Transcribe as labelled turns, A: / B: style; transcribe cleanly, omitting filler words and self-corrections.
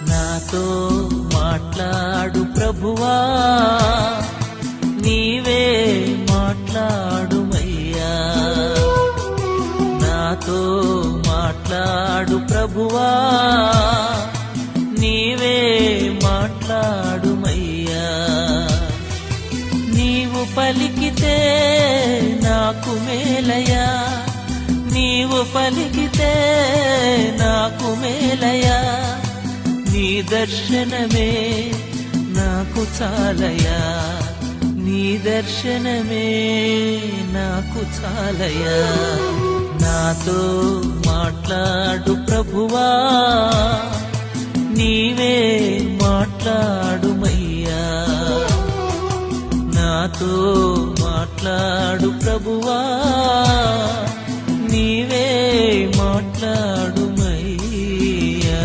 A: నాతో మాట్లాడు ప్రభువా, నీవే మాట్లాడుమయ్యా. నాతో మాట్లాడు ప్రభువా, నీవే మాట్లాడుమయ్యా. నీవు పలికితే నాకు మేలయా, నీవు పలికితే నాకు మేలయా. నీ దర్శనమే నాకు చాలయా, నీ దర్శనమే నాకు చాలయా. నాతో మాట్లాడు ప్రభువా.